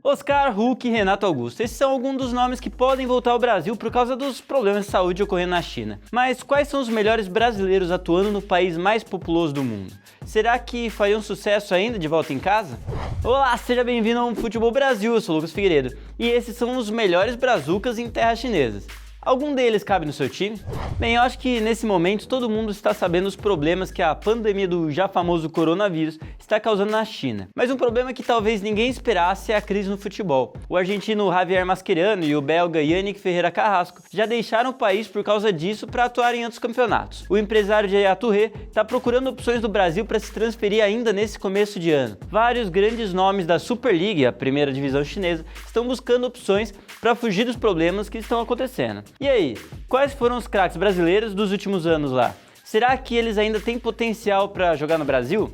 Oscar, Hulk e Renato Augusto. Esses são alguns dos nomes que podem voltar ao Brasil por causa dos problemas de saúde ocorrendo na China. Mas quais são os melhores brasileiros atuando no país mais populoso do mundo? Será que fariam sucesso ainda de volta em casa? Olá, seja bem-vindo ao Futebol Brasil, eu sou Lucas Figueiredo. E esses são os melhores brazucas em terras chinesas. Algum deles cabe no seu time? Bem, eu acho que nesse momento todo mundo está sabendo os problemas que a pandemia do já famoso coronavírus está causando na China. Mas um problema que talvez ninguém esperasse é a crise no futebol. O argentino Javier Mascherano e o belga Yannick Ferreira Carrasco já deixaram o país por causa disso para atuar em outros campeonatos. O empresário Yaya Touré está procurando opções do Brasil para se transferir ainda nesse começo de ano. Vários grandes nomes da Super League, a primeira divisão chinesa, estão buscando opções para fugir dos problemas que estão acontecendo. E aí, quais foram os craques brasileiros dos últimos anos lá? Será que eles ainda têm potencial para jogar no Brasil?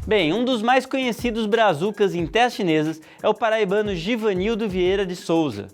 Bem, um dos mais conhecidos brazucas em terras chinesas é o paraibano Givanildo Vieira de Souza.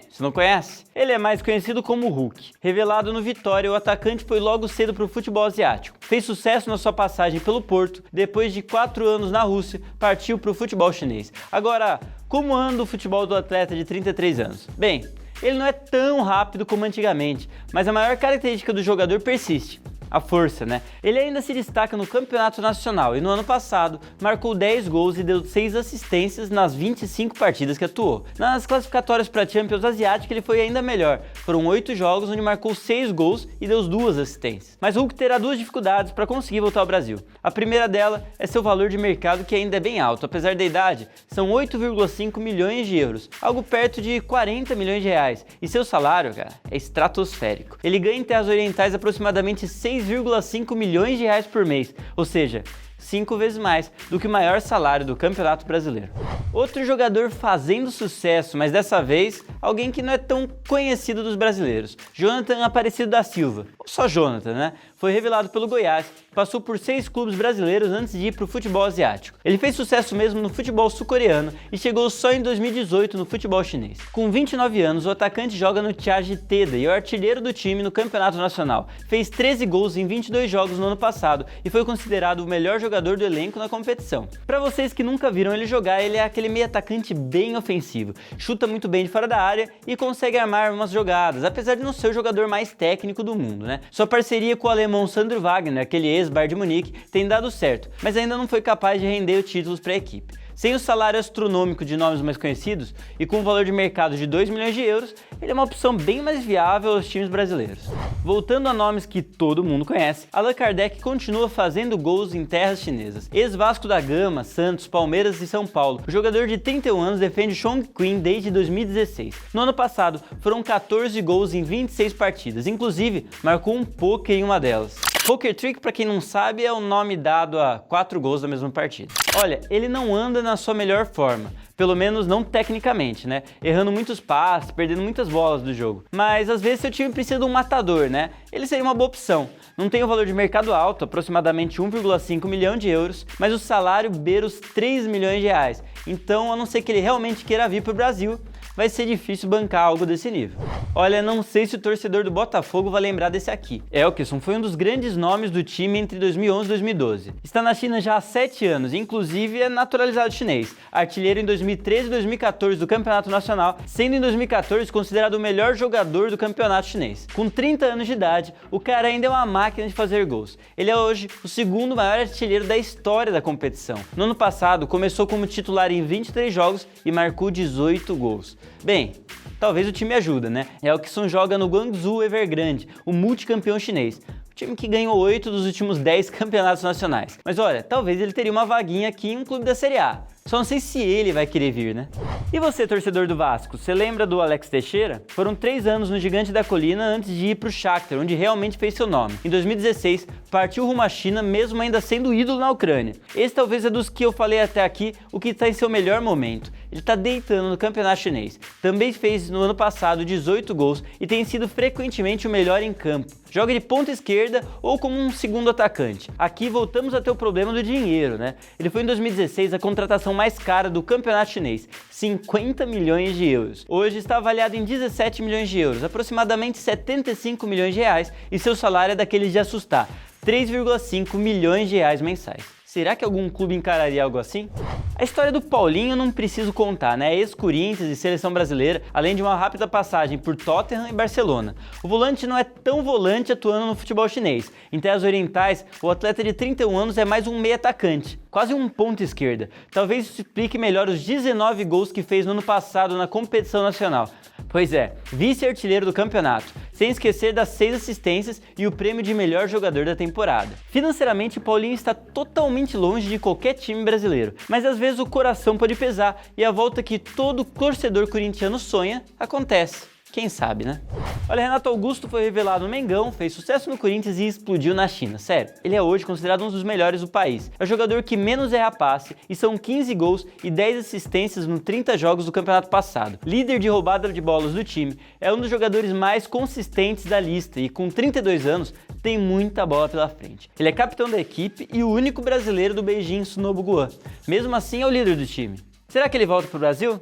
Você não conhece? Ele é mais conhecido como Hulk. Revelado no Vitória, o atacante foi logo cedo para o futebol asiático. Fez sucesso na sua passagem pelo Porto, depois de 4 anos na Rússia, partiu para o futebol chinês. Agora, como anda o futebol do atleta de 33 anos? Bem, ele não é tão rápido como antigamente, mas a maior característica do jogador persiste. A força, né? Ele ainda se destaca no campeonato nacional e no ano passado marcou 10 gols e deu 6 assistências nas 25 partidas que atuou. Nas classificatórias para a Champions Asiática ele foi ainda melhor. Foram 8 jogos onde marcou 6 gols e deu 2 assistências. Mas Hulk terá 2 dificuldades para conseguir voltar ao Brasil. A primeira dela é seu valor de mercado, que ainda é bem alto. Apesar da idade, são 8,5 milhões de euros, algo perto de 40 milhões de reais. E seu salário, cara, é estratosférico. Ele ganha em terras orientais aproximadamente 6,5 milhões de reais por mês, ou seja, 5 vezes mais do que o maior salário do Campeonato Brasileiro. Outro jogador fazendo sucesso, mas dessa vez alguém que não é tão conhecido dos brasileiros, Jonathan Aparecido da Silva, ou só Jonathan, né? Foi revelado pelo Goiás, passou por 6 clubes brasileiros antes de ir para o futebol asiático. Ele fez sucesso mesmo no futebol sul-coreano e chegou só em 2018 no futebol chinês. Com 29 anos, o atacante joga no Charge Teda e é o artilheiro do time no Campeonato Nacional. Fez 13 gols em 22 jogos no ano passado e foi considerado o melhor jogador do elenco na competição. Para vocês que nunca viram ele jogar, ele é aquele meio atacante bem ofensivo, chuta muito bem de fora da área e consegue armar umas jogadas, apesar de não ser o jogador mais técnico do mundo, né? Sua parceria com o alemão Sandro Wagner, aquele ex-Bayern de Munique, tem dado certo, mas ainda não foi capaz de render títulos para a equipe. Sem o salário astronômico de nomes mais conhecidos e com um valor de mercado de 2 milhões de euros, ele é uma opção bem mais viável aos times brasileiros. Voltando a nomes que todo mundo conhece, Allan Kardec continua fazendo gols em terras chinesas. Ex-Vasco da Gama, Santos, Palmeiras e São Paulo, o jogador de 31 anos defende Chongqing desde 2016. No ano passado, foram 14 gols em 26 partidas, inclusive marcou um poker em uma delas. Poker Trick, para quem não sabe, é o nome dado a 4 gols da mesma partida. Olha, ele não anda na sua melhor forma, pelo menos não tecnicamente, né? Errando muitos passes, perdendo muitas bolas do jogo. Mas às vezes seu time precisa de um matador, né? Ele seria uma boa opção. Não tem um valor de mercado alto, aproximadamente 1,5 milhão de euros, mas o salário beira os 3 milhões de reais. Então, a não ser que ele realmente queira vir para o Brasil, vai ser difícil bancar algo desse nível. Olha, não sei se o torcedor do Botafogo vai lembrar desse aqui. Elkeson foi um dos grandes nomes do time entre 2011 e 2012. Está na China já há 7 anos e inclusive é naturalizado chinês. Artilheiro em 2013 e 2014 do Campeonato Nacional, sendo em 2014 considerado o melhor jogador do campeonato chinês. Com 30 anos de idade, o cara ainda é uma máquina de fazer gols. Ele é hoje o segundo maior artilheiro da história da competição. No ano passado, começou como titular em 23 jogos e marcou 18 gols. Bem, talvez o time ajuda, né? Elkeson joga no Guangzhou Evergrande, o multicampeão chinês. O time que ganhou 8 dos últimos 10 campeonatos nacionais. Mas olha, talvez ele teria uma vaguinha aqui em um clube da Série A. Só não sei se ele vai querer vir, né? E você, torcedor do Vasco, você lembra do Alex Teixeira? Foram 3 anos no Gigante da Colina antes de ir pro Shakhtar, onde realmente fez seu nome. Em 2016, partiu rumo à China, mesmo ainda sendo ídolo na Ucrânia. Esse talvez é dos que eu falei até aqui, o que está em seu melhor momento. Ele está deitando no campeonato chinês. Também fez no ano passado 18 gols e tem sido frequentemente o melhor em campo. Joga de ponta esquerda ou como um segundo atacante. Aqui voltamos a ter o problema do dinheiro, né? Ele foi em 2016 a contratação mais cara do campeonato chinês, 50 milhões de euros. Hoje está avaliado em 17 milhões de euros, aproximadamente 75 milhões de reais, e seu salário é daqueles de assustar, 3,5 milhões de reais mensais. Será que algum clube encararia algo assim? A história do Paulinho eu não preciso contar, né? Ex-Corinthians e seleção brasileira, além de uma rápida passagem por Tottenham e Barcelona. O volante não é tão volante atuando no futebol chinês. Em terras orientais, o atleta de 31 anos é mais um meio atacante, quase um ponta esquerda. Talvez isso explique melhor os 19 gols que fez no ano passado na competição nacional. Pois é, vice-artilheiro do campeonato, sem esquecer das 6 assistências e o prêmio de melhor jogador da temporada. Financeiramente, Paulinho está totalmente longe de qualquer time brasileiro, mas às vezes o coração pode pesar e a volta que todo torcedor corintiano sonha acontece. Quem sabe, né? Olha, Renato Augusto foi revelado no Mengão, fez sucesso no Corinthians e explodiu na China. Sério, ele é hoje considerado um dos melhores do país. É o jogador que menos erra passe e são 15 gols e 10 assistências nos 30 jogos do campeonato passado. Líder de roubada de bolas do time, é um dos jogadores mais consistentes da lista e com 32 anos tem muita bola pela frente. Ele é capitão da equipe e o único brasileiro do Beijing Sunobu Guan. Mesmo assim é o líder do time. Será que ele volta pro Brasil?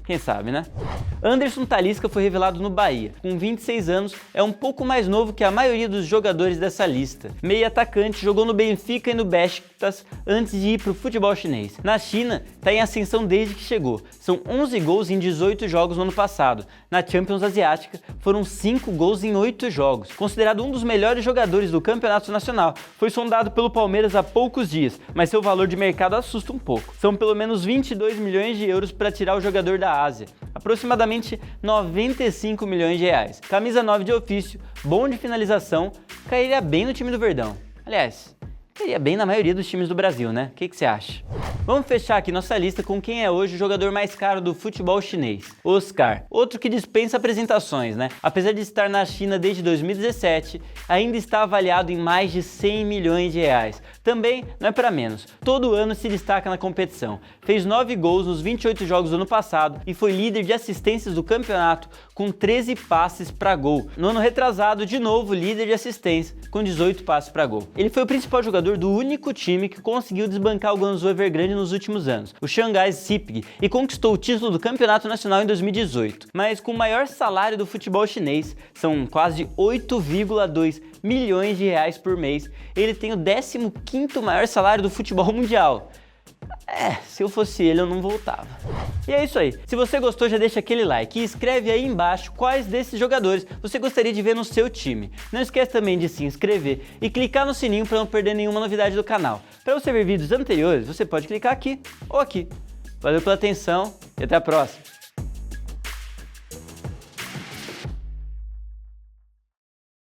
Quem sabe, né? Anderson Talisca foi revelado no Bahia. Com 26 anos, é um pouco mais novo que a maioria dos jogadores dessa lista. Meio atacante, jogou no Benfica e no Besiktas antes de ir para o futebol chinês. Na China, está em ascensão desde que chegou. São 11 gols em 18 jogos no ano passado. Na Champions Asiática, foram 5 gols em 8 jogos. Considerado um dos melhores jogadores do campeonato nacional, foi sondado pelo Palmeiras há poucos dias, mas seu valor de mercado assusta um pouco. São pelo menos 22 milhões de euros para tirar o jogador da Ásia, aproximadamente 95 milhões de reais. Camisa 9 de ofício, bom de finalização, cairia bem no time do Verdão. Aliás, cairia bem na maioria dos times do Brasil, né? O que você acha? Vamos fechar aqui nossa lista com quem é hoje o jogador mais caro do futebol chinês, Oscar. Outro que dispensa apresentações, né? Apesar de estar na China desde 2017, ainda está avaliado em mais de 100 milhões de reais. Também não é para menos. Todo ano se destaca na competição. Fez 9 gols nos 28 jogos do ano passado e foi líder de assistências do campeonato com 13 passes para gol. No ano retrasado, de novo, líder de assistência com 18 passes para gol. Ele foi o principal jogador do único time que conseguiu desbancar o Guangzhou Evergrande nos últimos anos, o Xangai SIPG, e conquistou o título do Campeonato Nacional em 2018. Mas com o maior salário do futebol chinês, são quase 8,2 milhões de reais por mês, ele tem o 15º maior salário do futebol mundial. Se eu fosse ele, eu não voltava. E é isso aí. Se você gostou, já deixa aquele like e escreve aí embaixo quais desses jogadores você gostaria de ver no seu time. Não esquece também de se inscrever e clicar no sininho para não perder nenhuma novidade do canal. Para você ver vídeos anteriores, você pode clicar aqui ou aqui. Valeu pela atenção e até a próxima.